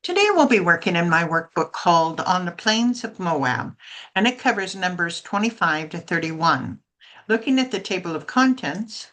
Today we'll be working in my workbook called On the Plains of Moab, and it covers numbers 25 to 31. Looking at the table of contents,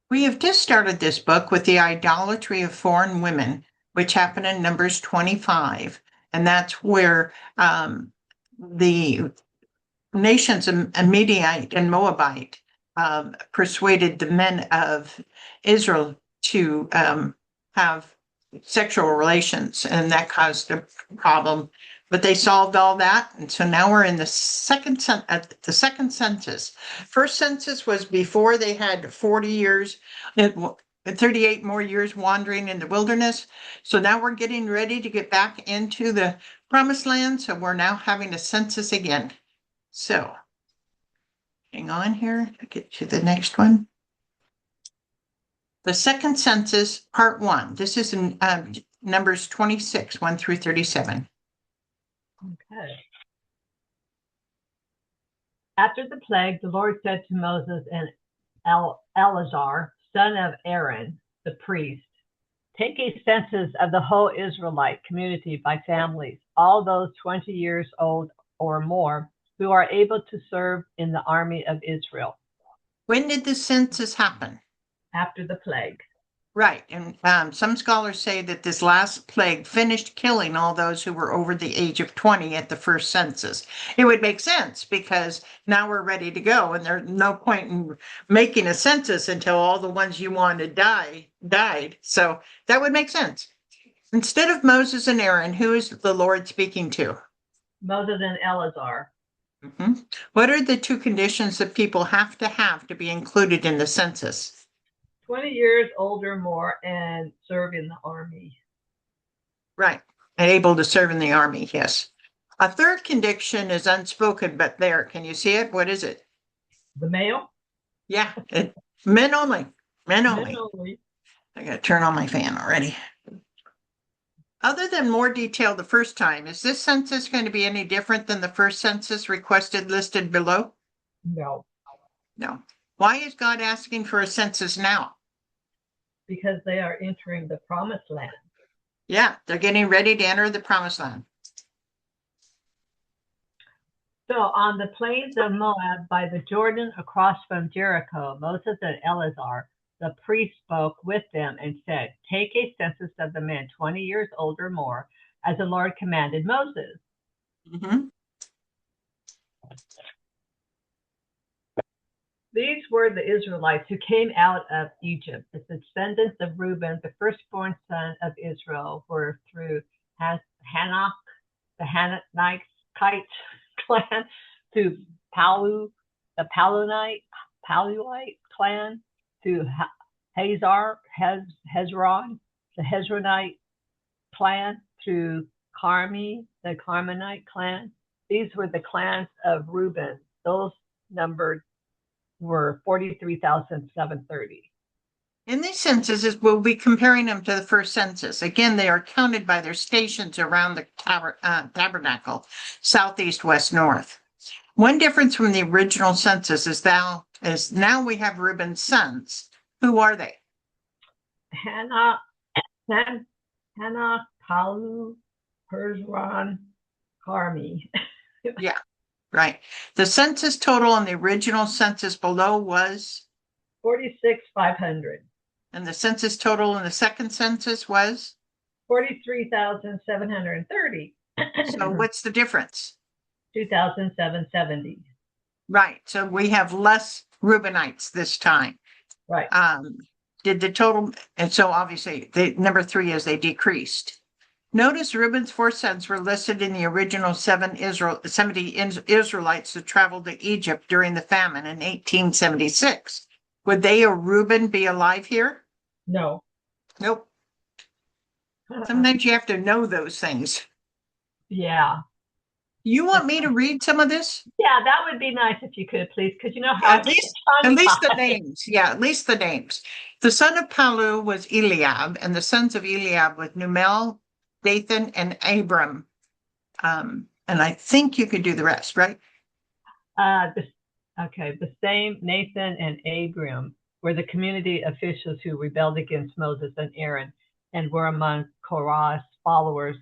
we have just started this book with the idolatry of foreign women, which happened in Numbers 25. And that's where the nations of Midianite and Moabite persuaded the men of Israel to have sexual relations, and that caused a problem. But they solved all that, and so now we're in the second census. First census was before they had 40 years, 38 more years wandering in the wilderness. So now we're getting ready to get back into the promised land. So we're now having a census again. So hang on here, I'll get to the next one. The second census, part one. This is in Numbers 26, 1 through 37. Okay. After the plague, the Lord said to Moses and Eleazar, son of Aaron, the priest, take a census of the whole Israelite community by families, all those 20 years old or more who are able to serve in the army of Israel. When did the census happen? After the plague. Right, and some scholars say that this last plague finished killing all those who were over the age of 20 at the first census. It would make sense because now we're ready to go, and there's no point in making a census until all the ones you wanted died. So that would make sense. Instead of Moses and Aaron, who is the Lord speaking to? Moses and Eleazar. What are the two conditions that people have to be included in the census? 20 years old or more and serve in the army. Right, and able to serve in the army, yes. A third condition is unspoken, but there, can you see it? What is it? The male? Yeah, men only, men only. Men only. I gotta turn on my fan already. Other than more detail the first time, is this census going to be any different than the first census requested listed below? No. No. Why is God asking for a census now? Because they are entering the promised land. Yeah, they're getting ready to enter the promised land. So on the plains of Moab by the Jordan across from Jericho, Moses and Eleazar, the priest, spoke with them and said, take a census of the men 20 years old or more, as the Lord commanded Moses. These were the Israelites who came out of Egypt. The descendants of Reuben, the firstborn son of Israel, were through Hanok, the Hanokite clan, to Palu, the Paluite clan, to Hezron, the Hezronite clan, to Carmi, the Carmenite clan. These were the clans of Reuben. Those numbered were 43,730. In these censuses, we'll be comparing them to the first census. Again, they are counted by their stations around the tabernacle, southeast, west, north. One difference from the original census is now we have Reuben's sons. Who are they? Hannah, Palu, Hezron, Carmi. Yeah, right. The census total on the original census below was 46,500. And the census total in the second census was 43,730. So what's the difference? 2,770. Right. So we have less Reubenites this time. Right. Did the total, and so obviously the number 3 is they decreased. Notice Reuben's 4 sons were listed in the original 70 Israelites that traveled to Egypt during the famine in 1876. Would they or Reuben be alive here? No. Nope. Sometimes you have to know those things. Yeah. You want me to read some of this? Yeah, that would be nice if you could, please, because you know how at least the names. Yeah, at least the names. The son of Palu was Eliab, and the sons of Eliab was Numel, Dathan, and Abram. And I think you could do the rest, right? The same Nathan and Abram were the community officials who rebelled against Moses and Aaron. and were among Korah's followers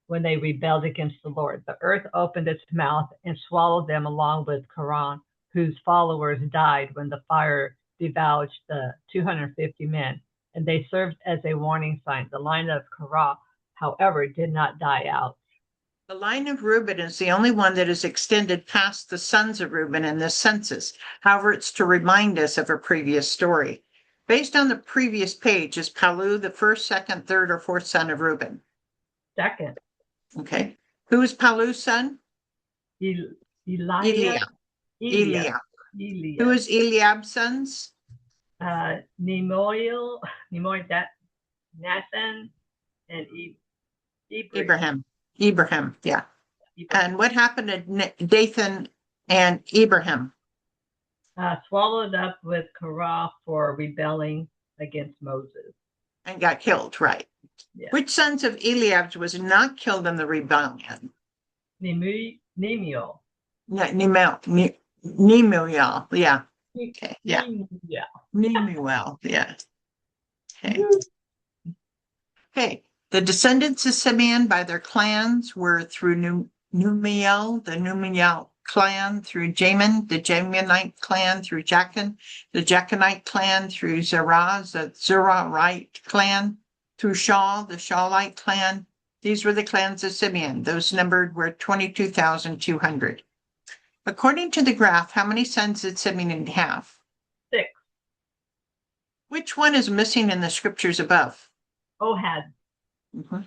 when they rebelled against the Lord. The earth opened its mouth and swallowed them along with Korah, whose followers died when the fire devoured the 250 men, and they served as a warning sign. The line of Korah, however, did not die out. The line of Reuben is the only one that is extended past the sons of Reuben in this census. However, it's to remind us of a previous story. Based on the previous page, is Palu the first, second, third, or fourth son of Reuben? Second, Okay. Who is Palu's son? Eliab, Eliab. Eliab. Who Eliab, is Eliab's sons? Nemoil, Nathan, and Abraham. Abraham, yeah. And what happened to Dathan and Abraham? Swallowed up with Korah for rebelling against Moses. And got killed, right? Yeah. Which sons of Eliab was not killed in the rebellion? Nemuel. Yeah, Nemuel, yeah. Okay, yeah. Nemuel, yeah. Okay. Okay. The descendants of Simeon by their clans were through Numiel, the Numiel clan, through Jamin, the Jaminite clan, through Jachin, the Jachinite clan, through Zerah, the Zerahite clan, through Shaul, the Shaulite clan. These were the clans of Simeon. Those numbered were 22,200. According to the graph, how many sons did Simeon have? 6. Which one is missing in the scriptures above? Ohad. Mm-hmm.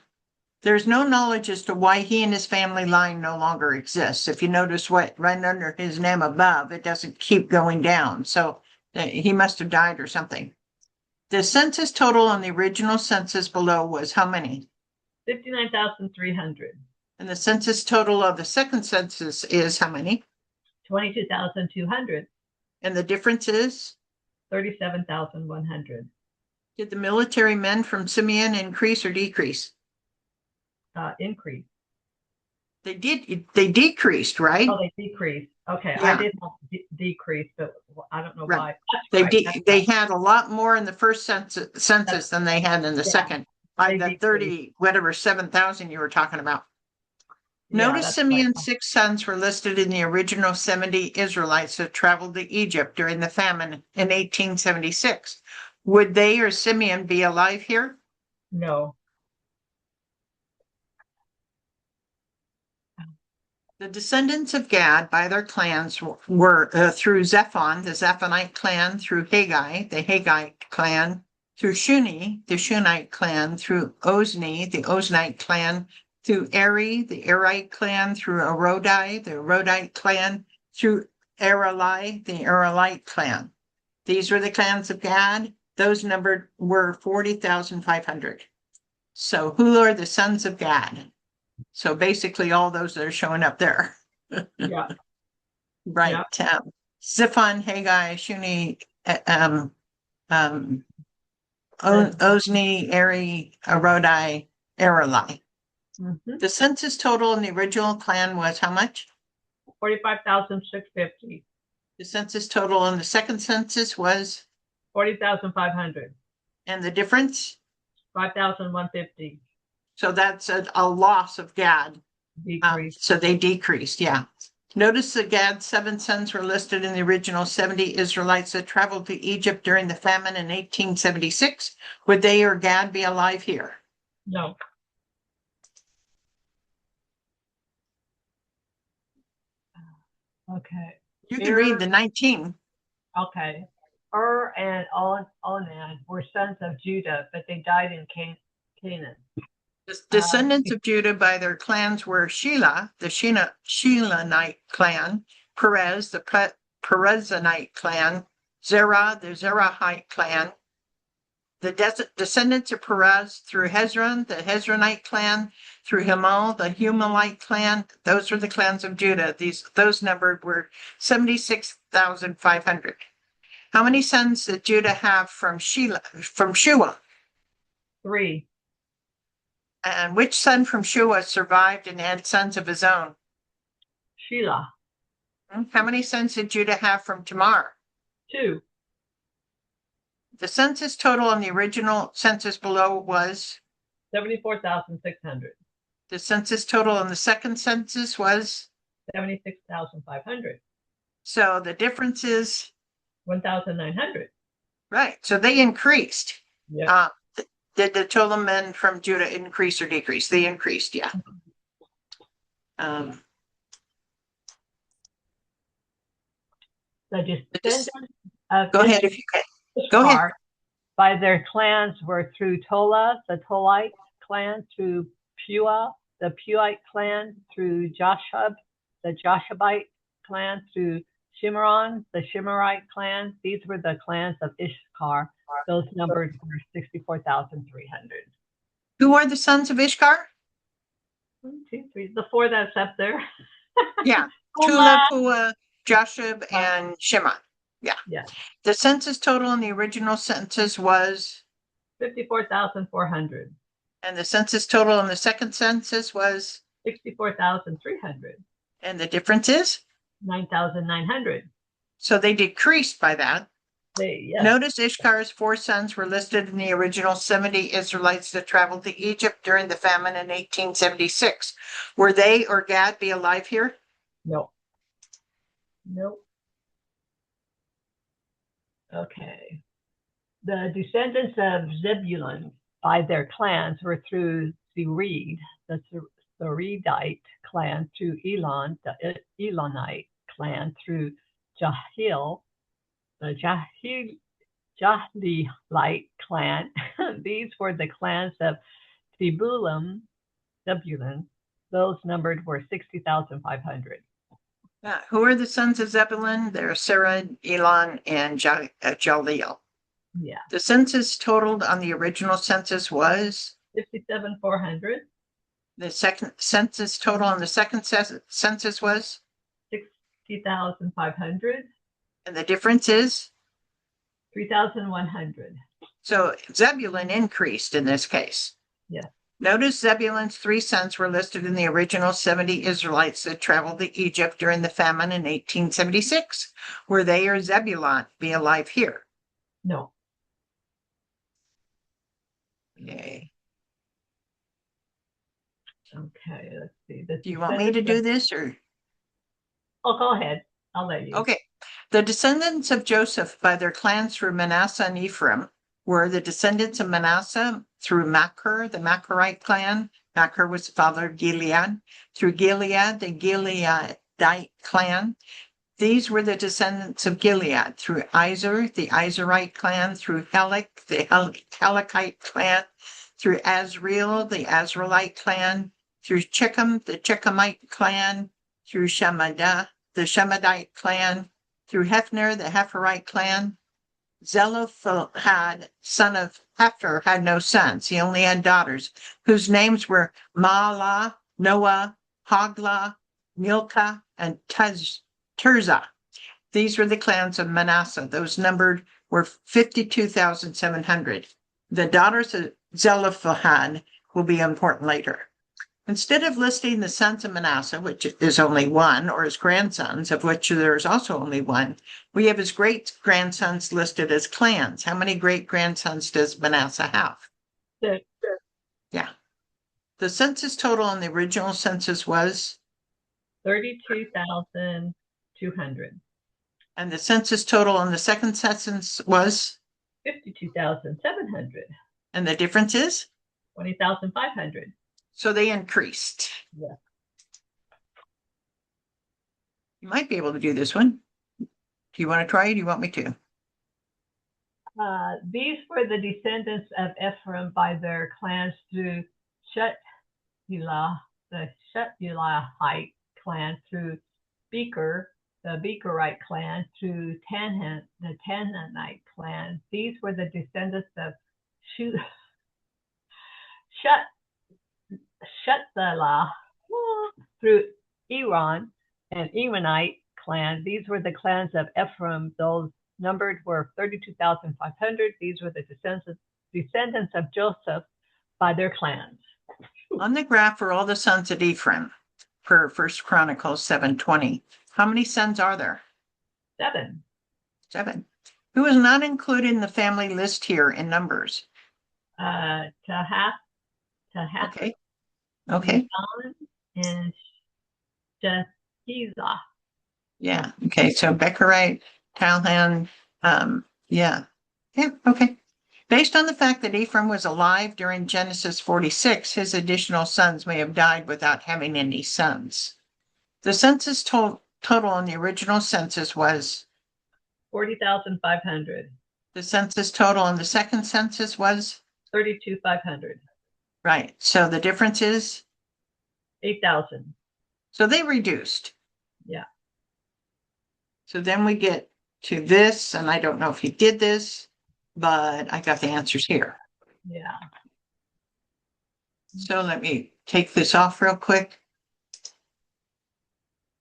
There's no knowledge as to why he and his family line no longer exists. If you notice what right under his name above, it doesn't keep going down. So he must have died or something. The census total on the original census below was how many? 59,300. And the census total of the second census is how many? 22,200. And the difference is? 37,100. Did the military men from Simeon increase or decrease? Increase. They decreased, right? Oh, they decreased. Okay, Yeah. I did not decrease, but I don't know Right. why. They had a lot more in the first census than they had in the second. By the 30, whatever, 7,000 you were talking about. Notice Simeon's 6 sons were listed in the original 70 Israelites that traveled to Egypt during the famine in 1876. Would they or Simeon be alive here? No. The descendants of Gad by their clans were through Zephon, the Zephonite clan, through Haggai, the Haggite clan, through Shuni, the Shunite clan, through Ozni, the Oznite clan, through Eri, the Erite clan, through Arodi, the Arodite clan, through Arali, the Aralite clan. These were the clans of Gad. Those numbered were 40,500. So who are the sons of Gad? So basically all those that are showing up there. Yeah. Right. Yeah. Ziphon, Haggai, Shuni, Ozni, Eri, Arodi, Arali. Mm-hmm. The census total in the original clan was how much? 45,650. The census total in the second census was? 40,500. And the difference? 5,150. So that's a loss of Gad. So they decreased, yeah. Notice the Gad's 7 sons were listed in the original 70 Israelites that traveled to Egypt during the famine in 1876. Would they or Gad be alive here? No. Okay. You can read the 19. Okay. And Onan were sons of Judah, but they died in Canaan. The descendants of Judah by their clans were Shelah, the Shelanite clan, Perez, the Perezanite clan, Zerah, the Zerahite clan. The descendants of Perez through Hezron, the Hezronite clan, through Himal, the Humalite clan. Those were the clans of Judah. Those numbered were 76,500. How many sons did Judah have from Shua? 3. And which son from Shua survived and had sons of his own? Shelah. How many sons did Judah have from Tamar? 2. The census total on the original census below was? 74,600. The census total in the second census was, 76,500. so the difference is, 1,900. right, so they increased. Yeah. Did the total men from Judah increase or decrease? They increased, yeah. The descendants of Go ahead if you can. Go ahead. Issachar by their clans were through Tola, the Tolite clan, through Pua, the Puite clan, through Joshub, the Joshabite clan, through Shimron, the Shimmerite clan. These were the clans of Issachar. Those numbers were 64,300. Who are the sons of Ishkar? 1, 2, 3, the 4 that's up there. Yeah, Tula, Pua, Joshub, and Shema. Yeah. Yeah. The census total in the original census was, 54,400. and the census total in the second census was, 64,300. and the difference is? 9,900. So they decreased by that. Yes. Notice Ishkar's 4 sons were listed in the original 70 Israelites that traveled to Egypt during the famine in 1876. Were they or Gad be alive here? No. Nope. Okay. The descendants of Zebulun by their clans were through Sered, the Seredite clan, through Elon, the Elonite clan, through Jahil, the Jahlite clan. These were the clans of Zebulun. Those numbered were 60,500. Who are the sons of Zebulun? They're Sarah, Elon, and Jaleel. Yeah. The census totaled on the original census was? 57,400. The second census total on the second census was? 60,500. And the difference is? 3,100. So Zebulun increased in this case. Yeah. Notice Zebulun's 3 sons were listed in the original 70 Israelites that traveled to Egypt during the famine in 1876. Were they or Zebulun be alive here? No. Yay. Okay, let's see. Do you want me to do this or? Oh, go ahead. I'll let you. Okay. The descendants of Joseph by their clans through Manasseh and Ephraim were the descendants of Manasseh through Machir, the Machirite clan. Machir was the father of Gilead. Through Gilead, the Gileadite clan. These were the descendants of Gilead through Izar, the Izarite clan. Through Helek, the Helekite clan. Through Azriel, the Azraelite clan. Through Chichem, the Chechemite clan. Through Shemadah, the Shemadite clan. Through Hefner, the Hephirite clan. Zelophehad, son of Hepher, had no sons. He only had daughters, whose names were Mahlah, Noah, Hoglah, Milcah, and Tirzah. These were the clans of Manasseh. Those numbered were 52,700. The daughters of Zelophehad will be important later. Instead of listing the sons of Manasseh, which is only one, or his grandsons, of which there is also only one, we have his great-grandsons listed as clans. How many great-grandsons does Manasseh have? 6. Yeah. The census total on the original census was? 32,200. And the census total on the second census was? 52,700. And the difference is? 20,500. So they increased. Yeah. You might be able to do this one. Do you want to try it? Do you want me to? These were the descendants of Ephraim by their clans through Shuthelah, the Shuthelahite clan, through Becher, the Becherite clan, through Tanhan, the Tanhanite clan. These were the descendants of Shuthelah through Iran and Emanite clan. These were the clans of Ephraim. Those numbered were 32,500. These were the descendants of Joseph by their clans. On the graph are all the sons of Ephraim per 1 Chronicles 7:20. How many sons are there? 7. 7. Who is not included in the family list here in Numbers? Tahath, Tahat, Okay. Okay. and Shekiza. Yeah. Okay. So Becherite, Talhan, yeah. Yeah. Okay. Based on the fact that Ephraim was alive during Genesis 46, his additional sons may have died without having any sons. The census total on the original census was 40,500. the census total on the second census was 32,500. right. So the difference is 8,000. so they reduced. Yeah. So then we get to this, and I don't know if he did this, but I got the answers here. Yeah. So let me take this off real quick.